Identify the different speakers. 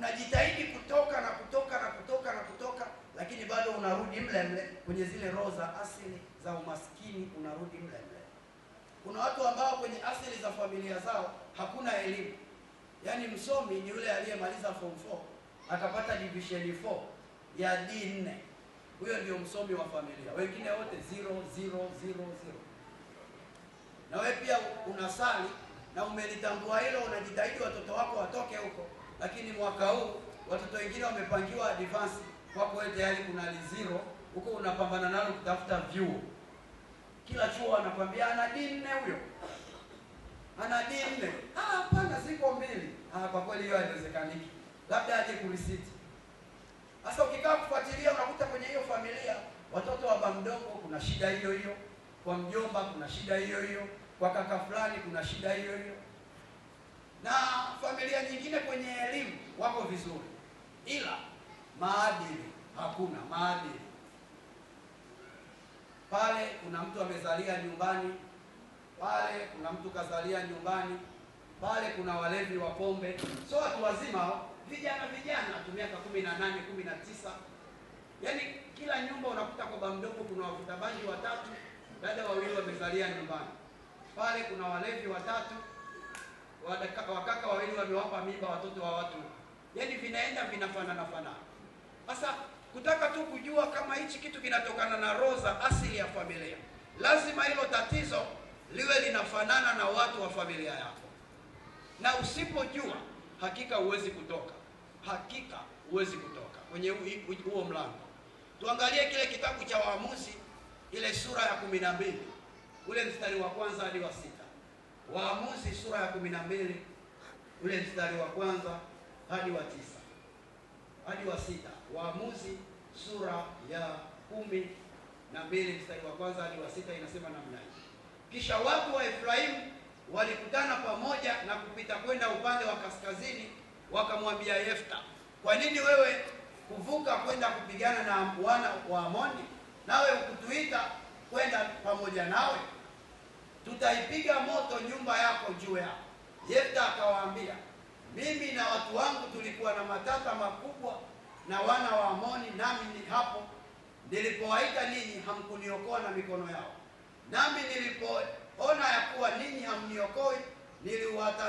Speaker 1: unajitahidi kutoka na kutoka na kutoka na kutoka, lakini bado unarudi mle mle kwenye zile roho za asili za umaskini, unarudi mle mle. Kuna watu ambao kwenye asili za familia zao hakuna elimu. Yaani msomi ni yule aliyemaliza form 4 akapata division 4 ya D4. Huyo ndio msomi wa familia. Wengine wote 0 0 0 0. Na wewe pia unasali na umelitambua hilo, unajitahidi watoto wako watoke huko, lakini mwaka huu watoto wengine wamepangiwa advance, kwako wewe tayari kuna zero huko, unapambana nalo kutafuta vyuo. Kila chuo anakwambia ana D4 huyo. Ana D4. Hapana, ziko mbili. Kwa kweli hiyo haiwezekani. Labda aje kurisiti. Sasa ukikaa kufuatilia unakuta kwenye hiyo familia watoto wa baba mdogo kuna shida hiyo hiyo, kwa mjomba kuna shida hiyo hiyo, kwa kaka fulani kuna shida hiyo hiyo. Na familia nyingine kwenye elimu wako vizuri, ila maadili hakuna maadili. Pale kuna mtu amezalia nyumbani, pale kuna mtu kazalia nyumbani, pale kuna walevi wa pombe. So watu wazima, vijana tu miaka 18, 19. Yaani kila nyumba unakuta kwa baba mdogo kuna wavuta bangi watatu, dada wawili wamezalia nyumbani. Pale kuna walevi watatu, wakaka wawili wamewapa mimba watoto wa watu. Yaani vinaenda vinafanana. Sasa kutaka tu kujua kama hichi kitu kinatokana na roho za asili ya familia, lazima hilo tatizo liwe linafanana na watu wa familia yako. Na usipojua, hakika huwezi kutoka. Hakika huwezi kutoka kwenye huo mlango. Tuangalie kile kitabu cha Waamuzi, ile sura ya 12, ule mstari wa kwanza hadi wa 6. Waamuzi sura ya 12, ule mstari wa kwanza hadi wa 9 hadi wa 6. Waamuzi sura ya 12 mstari wa kwanza hadi wa 6 inasema namna hii: kisha watu wa Efraimu walikutana pamoja na kupita kwenda upande wa kaskazini, wakamwambia Yefta, kwa nini wewe kuvuka kwenda kupigana na wana wa Amoni, nawe ukutuita kwenda pamoja nawe? Tutaipiga moto nyumba yako juu yako. Yefta akawaambia, mimi na watu wangu tulikuwa na matata makubwa na wana wa Amoni, nami ni hapo nilipowaita ninyi hamkuniokoa na mikono yao. Nami nilipoona ya kuwa ninyi hamniokoi, niliwahatarisha